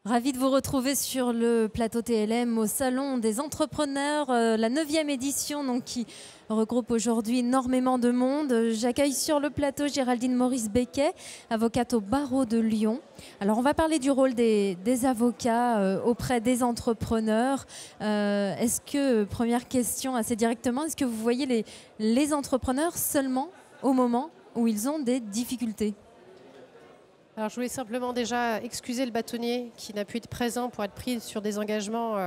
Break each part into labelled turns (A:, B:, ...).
A: Ravi de vous retrouver sur le plateau TLM au Salon des entrepreneurs, la 9e édition donc, qui regroupe aujourd'hui énormément de monde. J'accueille sur le plateau Géraldine Maurice-Becquet, avocate au barreau de Lyon. Alors on va parler du rôle des avocats auprès des entrepreneurs. Est-ce que, première question assez directement, est-ce que vous voyez les entrepreneurs seulement au moment où ils ont des difficultés ?
B: Alors, je voulais simplement déjà excuser le bâtonnier qui n'a pu être présent pour être pris sur des engagements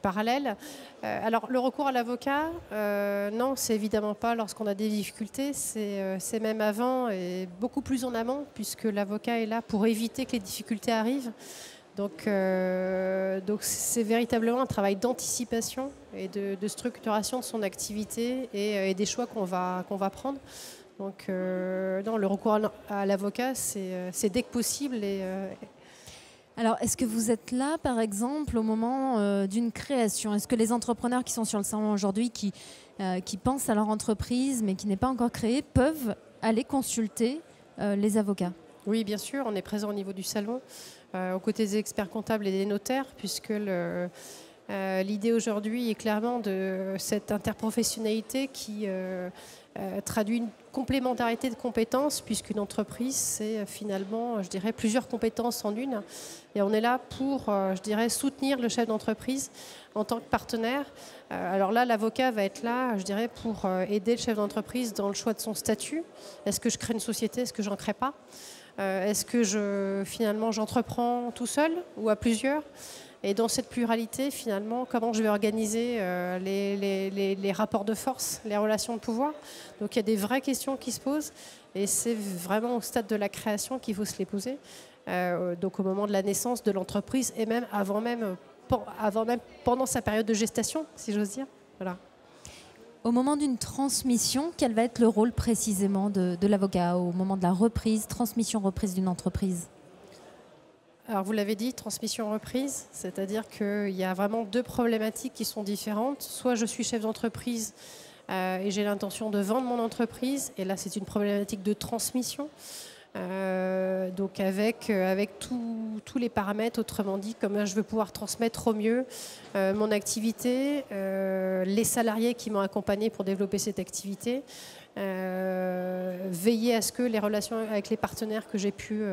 B: parallèles. Alors, le recours à l'avocat, non, c'est évidemment pas lorsqu'on a des difficultés, c'est même avant et beaucoup plus en amont, puisque l'avocat est là pour éviter que les difficultés arrivent. Donc c'est véritablement un travail d'anticipation et de structuration de son activité et des choix qu'on va prendre. Donc, non, le recours à l'avocat, c'est dès que possible.
A: Alors, est-ce que vous êtes là, par exemple, au moment d'une création? Est-ce que les entrepreneurs qui sont sur le salon aujourd'hui, qui pensent à leur entreprise, mais qui n'est pas encore créée, peuvent aller consulter les avocats?
B: Oui, bien sûr, on est présent au niveau du salon, aux côtés des experts comptables et des notaires, puisque l'idée aujourd'hui est clairement de cette interprofessionnalité qui traduit une complémentarité de compétences, puisqu'une entreprise, c'est finalement, je dirais, plusieurs compétences en une. Et on est là pour, je dirais, soutenir le chef d'entreprise en tant que partenaire. Alors là, l'avocat va être là, je dirais, pour aider le chef d'entreprise dans le choix de son statut. Est-ce que je crée une société? Est-ce que j'en crée pas? Est-ce que finalement, j'entreprends tout seul ou à plusieurs? Et dans cette pluralité, finalement, comment je vais organiser les rapports de force, les relations de pouvoir? Donc il y a des vraies questions qui se posent et c'est vraiment au stade de la création qu'il faut se les poser. Donc au moment de la naissance de l'entreprise et même pendant sa période de gestation, si j'ose dire. Voilà.
A: Au moment d'une transmission, quel va être le rôle précisément de l'avocat au moment de la reprise, transmission-reprise d'une entreprise?
B: Alors vous l'avez dit, transmission-reprise, c'est-à-dire qu'il y a vraiment deux problématiques qui sont différentes. Soit je suis chef d'entreprise et j'ai l'intention de vendre mon entreprise, et là c'est une problématique de transmission. Donc avec tous les paramètres, autrement dit, comment je veux pouvoir transmettre au mieux mon activité, les salariés qui m'ont accompagné pour développer cette activité, veiller à ce que les relations avec les partenaires que j'ai pu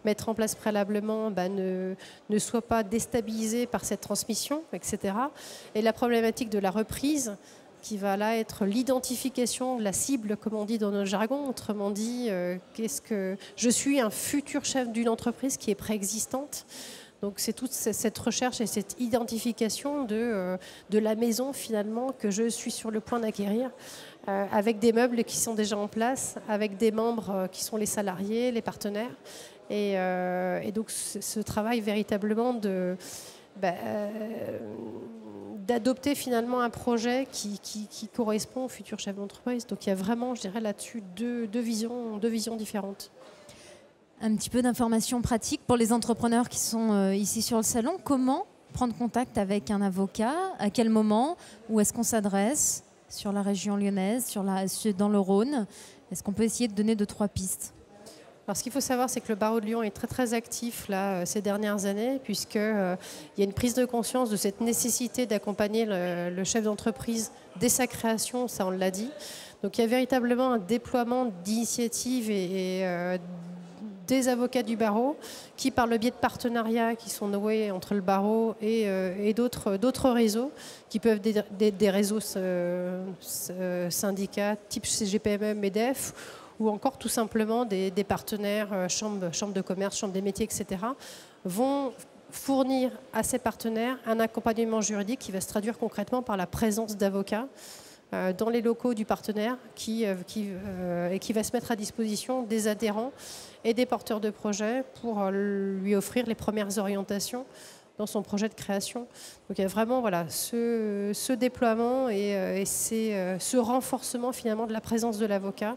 B: mettre en place préalablement ne soient pas déstabilisées par cette transmission, etc. Et la problématique de la reprise, qui va là être l'identification de la cible, comme on dit dans notre jargon. Autrement dit, je suis un futur chef d'une entreprise qui est préexistante. Donc c'est toute cette recherche et cette identification de la maison finalement que je suis sur le point d'acquérir, avec des meubles qui sont déjà en place, avec des membres qui sont les salariés, les partenaires. Et donc ce travail véritablement d'adopter finalement un projet qui correspond au futur chef d'entreprise. Donc il y a vraiment, je dirais, là-dessus deux visions différentes.
A: Un petit peu d'informations pratiques pour les entrepreneurs qui sont ici sur le salon. Comment prendre contact avec un avocat? À quel moment? Où est-ce qu'on s'adresse? Sur la région lyonnaise, dans le Rhône? Est-ce qu'on peut essayer de donner 2-3 pistes?
B: Alors, ce qu'il faut savoir, c'est que le barreau de Lyon est très très actif là, ces dernières années, puisqu'il y a une prise de conscience de cette nécessité d'accompagner le chef d'entreprise dès sa création, ça on l'a dit. Donc il y a véritablement un déploiement d'initiatives et des avocats du barreau qui, par le biais de partenariats qui sont noués entre le barreau et d'autres réseaux, qui peuvent être des réseaux syndicats type CGPME, MEDEF, ou encore tout simplement des partenaires, chambres de commerce, chambres des métiers, etc., vont fournir à ces partenaires un accompagnement juridique qui va se traduire concrètement par la présence d'avocats dans les locaux du partenaire et qui va se mettre à disposition des adhérents et des porteurs de projets pour lui offrir les premières orientations dans son projet de création. Donc il y a vraiment ce déploiement et ce renforcement finalement de la présence de l'avocat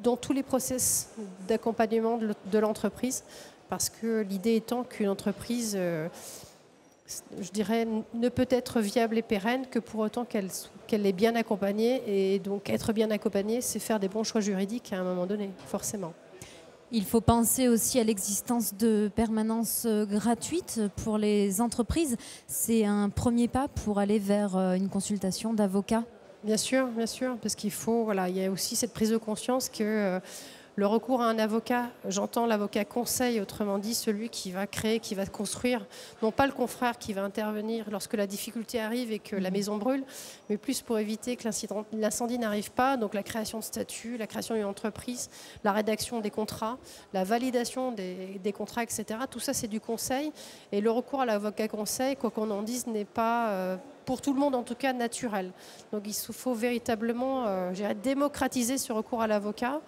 B: dans tous les process d'accompagnement de l'entreprise, parce que l'idée étant qu'une entreprise, je dirais, ne peut être viable et pérenne que pour autant qu'elle est bien accompagnée. Et donc être bien accompagnée, c'est faire des bons choix juridiques à un moment donné, forcément.
A: Il faut penser aussi à l'existence de permanences gratuites pour les entreprises. C'est un premier pas pour aller vers une consultation d'avocat.
B: Bien sûr, parce qu'il faut, voilà, il y a aussi cette prise de conscience que le recours à un avocat, j'entends l'avocat conseil, autrement dit celui qui va créer, qui va construire, non pas le confrère qui va intervenir lorsque la difficulté arrive et que la maison brûle, mais plus pour éviter que l'incendie n'arrive pas, donc la création de statut, la création d'une entreprise, la rédaction des contrats, la validation des contrats, etc. Tout ça c'est du conseil, et le recours à l'avocat conseil, quoi qu'on en dise, n'est pas... pour tout le monde en tout cas naturel. Donc il faut véritablement démocratiser ce recours à l'avocat,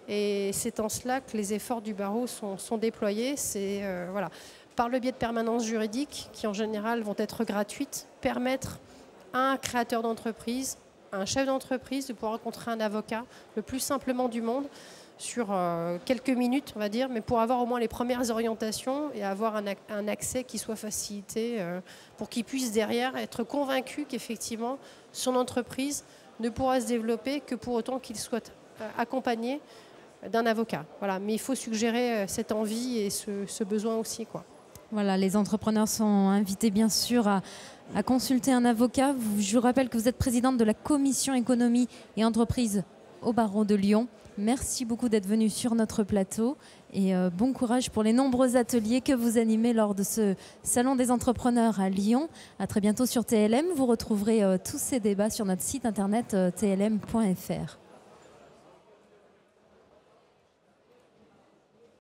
B: et c'est en cela que les efforts du barreau sont déployés. C'est voilà, par le biais de permanences juridiques qui en général vont être gratuites, permettre à un créateur d'entreprise, à un chef d'entreprise de pouvoir rencontrer un avocat le plus simplement du monde sur quelques minutes, on va dire, mais pour avoir au moins les premières orientations et avoir un accès qui soit facilité pour qu'il puisse derrière être convaincu qu'effectivement son entreprise ne pourra se développer que pour autant qu'il soit accompagné d'un avocat. Voilà. Mais il faut suggérer cette envie et ce besoin aussi, quoi.
A: Voilà, les entrepreneurs sont invités bien sûr à consulter un avocat. Je vous rappelle que vous êtes présidente de la commission économie et entreprise au barreau de Lyon. Merci beaucoup d'être venue sur notre plateau et bon courage pour les nombreux ateliers que vous animez lors de ce Salon des entrepreneurs à Lyon. À très bientôt sur TLM. Vous retrouverez tous ces débats sur notre site internet tlm.fr.